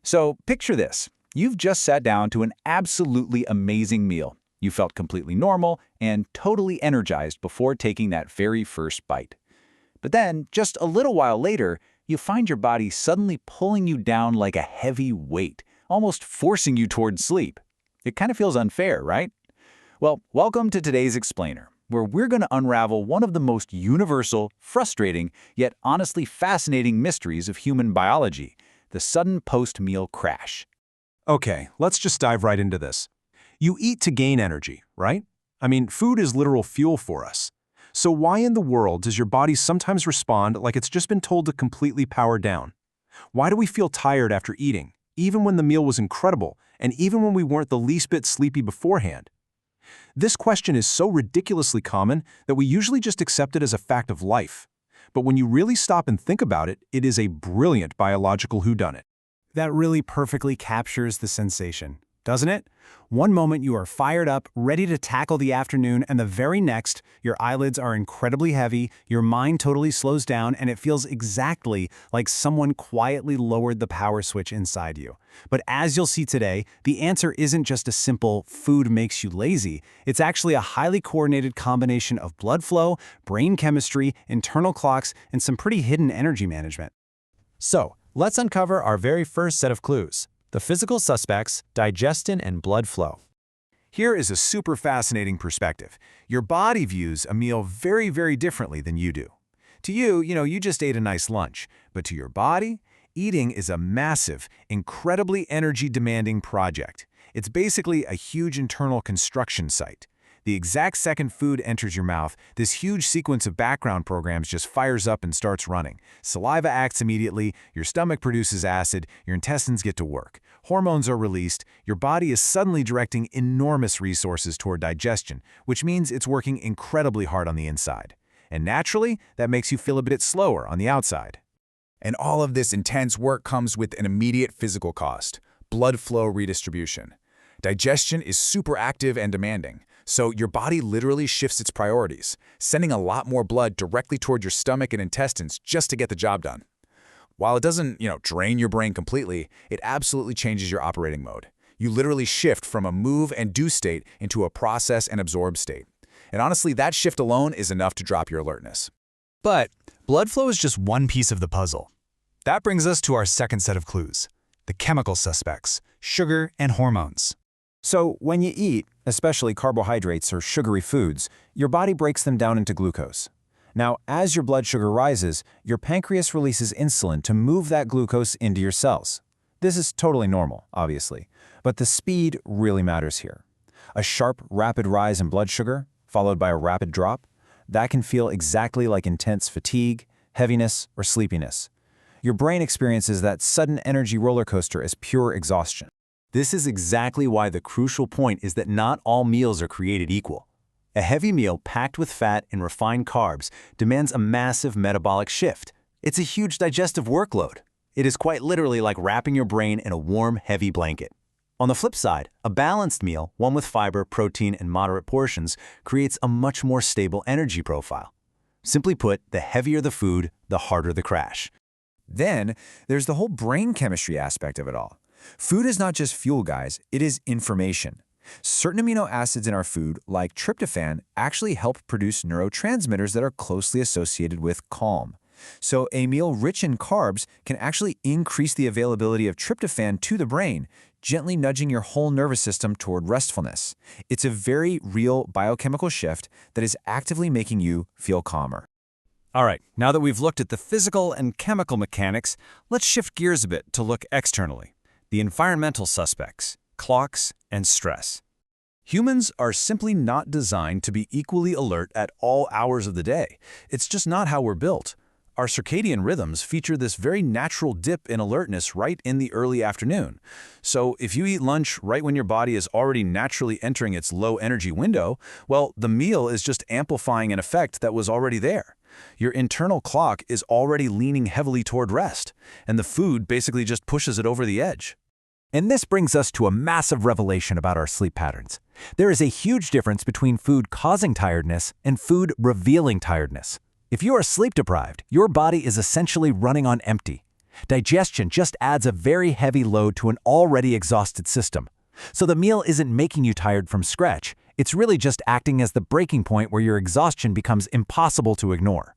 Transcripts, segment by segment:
So picture this. You've just sat down to an absolutely amazing meal. You felt completely normal and totally energized before taking that very first bite. But then, just a little while later, you find your body suddenly pulling you down like a heavy weight, almost forcing you towards sleep. It kind of feels unfair, right? Well, welcome to today's Explainer, where we're going to unravel one of the most universal, frustrating, yet honestly fascinating mysteries of human biology, the sudden post-meal crash. Okay, let's just dive right into this. You eat to gain energy, right? I mean, food is literal fuel for us. So why in the world does your body sometimes respond like it's just been told to completely power down? Why do we feel tired after eating, even when the meal was incredible, and even when we weren't the least bit sleepy beforehand? This question is so ridiculously common that we usually just accept it as a fact of life. But when you really stop and think about it, it is a brilliant biological whodunit. That really perfectly captures the sensation, doesn't it? One moment you are fired up, ready to tackle the afternoon, and the very next, your eyelids are incredibly heavy, your mind totally slows down, and it feels exactly like someone quietly lowered the power switch inside you. But as you'll see today, the answer isn't just a simple food makes you lazy. It's actually a highly coordinated combination of blood flow, brain chemistry, internal clocks, and some pretty hidden energy management. So, let's uncover our very first set of clues: the physical suspects, digestion and blood flow. Here is a super fascinating perspective. Your body views a meal very, very differently than you do. To you, you just ate a nice lunch, but to your body, eating is a massive, incredibly energy-demanding project. It's basically a huge internal construction site. The exact second food enters your mouth, this huge sequence of background programs just fires up and starts running. Saliva acts immediately, your stomach produces acid, your intestines get to work. Hormones are released, your body is suddenly directing enormous resources toward digestion, which means it's working incredibly hard on the inside. And naturally, that makes you feel a bit slower on the outside. And all of this intense work comes with an immediate physical cost: blood flow redistribution. Digestion is super active and demanding, so your body literally shifts its priorities, sending a lot more blood directly toward your stomach and intestines just to get the job done. While it doesn't, drain your brain completely, it absolutely changes your operating mode. You literally shift from a move and do state into a process and absorb state. And honestly, that shift alone is enough to drop your alertness. But blood flow is just one piece of the puzzle. That brings us to our second set of clues: the chemical suspects, sugar and hormones. So when you eat, especially carbohydrates or sugary foods, your body breaks them down into glucose. Now, as your blood sugar rises, your pancreas releases insulin to move that glucose into your cells. This is totally normal, obviously, but the speed really matters here. A sharp, rapid rise in blood sugar, followed by a rapid drop, that can feel exactly like intense fatigue, heaviness, or sleepiness. Your brain experiences that sudden energy roller coaster as pure exhaustion. This is exactly why the crucial point is that not all meals are created equal. A heavy meal packed with fat and refined carbs demands a massive metabolic shift. It's a huge digestive workload. It is quite literally like wrapping your brain in a warm, heavy blanket. On the flip side, a balanced meal, one with fiber, protein, and moderate portions, creates a much more stable energy profile. Simply put, the heavier the food, the harder the crash. Then, there's the whole brain chemistry aspect of it all. Food is not just fuel, guys, it is information. Certain amino acids in our food, like tryptophan, actually help produce neurotransmitters that are closely associated with calm. So a meal rich in carbs can actually increase the availability of tryptophan to the brain, gently nudging your whole nervous system toward restfulness. It's a very real biochemical shift that is actively making you feel calmer. All right, now that we've looked at the physical and chemical mechanics, let's shift gears a bit to look externally: the environmental suspects, clocks, and stress. Humans are simply not designed to be equally alert at all hours of the day. It's just not how we're built. Our circadian rhythms feature this very natural dip in alertness right in the early afternoon. So if you eat lunch right when your body is already naturally entering its low-energy window, well, the meal is just amplifying an effect that was already there. Your internal clock is already leaning heavily toward rest, and the food basically just pushes it over the edge. And this brings us to a massive revelation about our sleep patterns. There is a huge difference between food causing tiredness and food revealing tiredness. If you are sleep deprived, your body is essentially running on empty. Digestion just adds a very heavy load to an already exhausted system. So the meal isn't making you tired from scratch. It's really just acting as the breaking point where your exhaustion becomes impossible to ignore.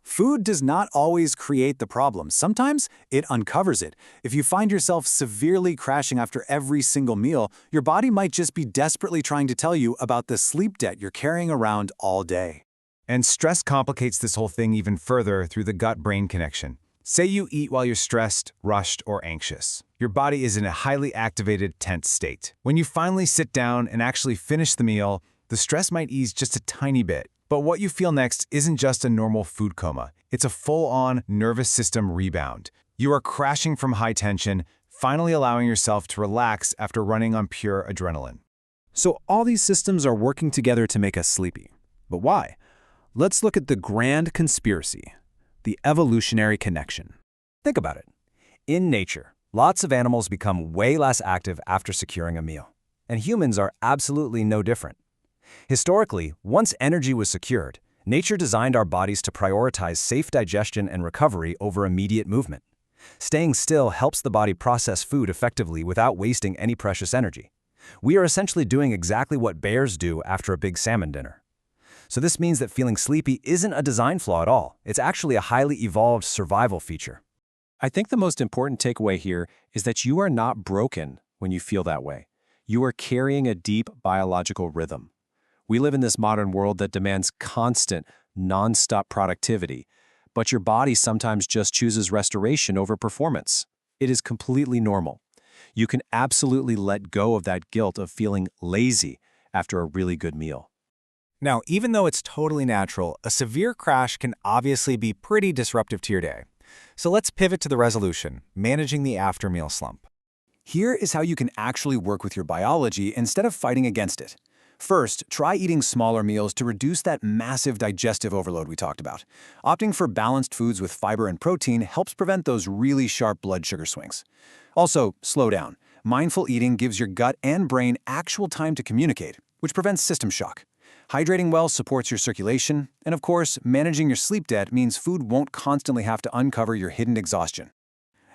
Food does not always create the problem. Sometimes it uncovers it. If you find yourself severely crashing after every single meal, your body might just be desperately trying to tell you about the sleep debt you're carrying around all day. And stress complicates this whole thing even further through the gut-brain connection. Say you eat while you're stressed, rushed, or anxious. Your body is in a highly activated, tense state. When you finally sit down and actually finish the meal, the stress might ease just a tiny bit. But what you feel next isn't just a normal food coma. It's a full-on nervous system rebound. You are crashing from high tension, finally allowing yourself to relax after running on pure adrenaline. So all these systems are working together to make us sleepy. But why? Let's look at the grand conspiracy, the evolutionary connection. Think about it. In nature, lots of animals become way less active after securing a meal. And humans are absolutely no different. Historically, once energy was secured, nature designed our bodies to prioritize safe digestion and recovery over immediate movement. Staying still helps the body process food effectively without wasting any precious energy. We are essentially doing exactly what bears do after a big salmon dinner. So this means that feeling sleepy isn't a design flaw at all. It's actually a highly evolved survival feature. I think the most important takeaway here is that you are not broken when you feel that way. You are carrying a deep biological rhythm. We live in this modern world that demands constant, non-stop productivity, but your body sometimes just chooses restoration over performance. It is completely normal. You can absolutely let go of that guilt of feeling lazy after a really good meal. Now, even though it's totally natural, a severe crash can obviously be pretty disruptive to your day. So let's pivot to the resolution, managing the after-meal slump. Here is how you can actually work with your biology instead of fighting against it. First, try eating smaller meals to reduce that massive digestive overload we talked about. Opting for balanced foods with fiber and protein helps prevent those really sharp blood sugar swings. Also, slow down. Mindful eating gives your gut and brain actual time to communicate, which prevents system shock. Hydrating well supports your circulation, and of course, managing your sleep debt means food won't constantly have to uncover your hidden exhaustion.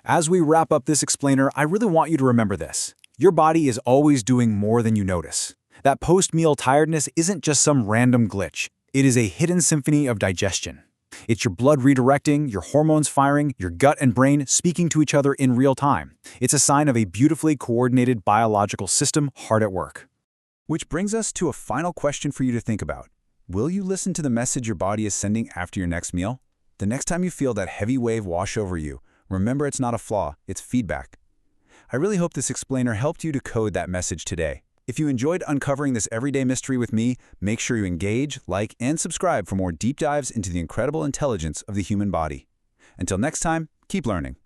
As we wrap up this explainer, I really want you to remember this. Your body is always doing more than you notice. That post-meal tiredness isn't just some random glitch. It is a hidden symphony of digestion. It's your blood redirecting, your hormones firing, your gut and brain speaking to each other in real time. It's a sign of a beautifully coordinated biological system hard at work. Which brings us to a final question for you to think about. Will you listen to the message your body is sending after your next meal? The next time you feel that heavy wave wash over you, remember it's not a flaw, it's feedback. I really hope this explainer helped you to code that message today. If you enjoyed uncovering this everyday mystery with me, make sure you engage, like, and subscribe for more deep dives into the incredible intelligence of the human body. Until next time, keep learning.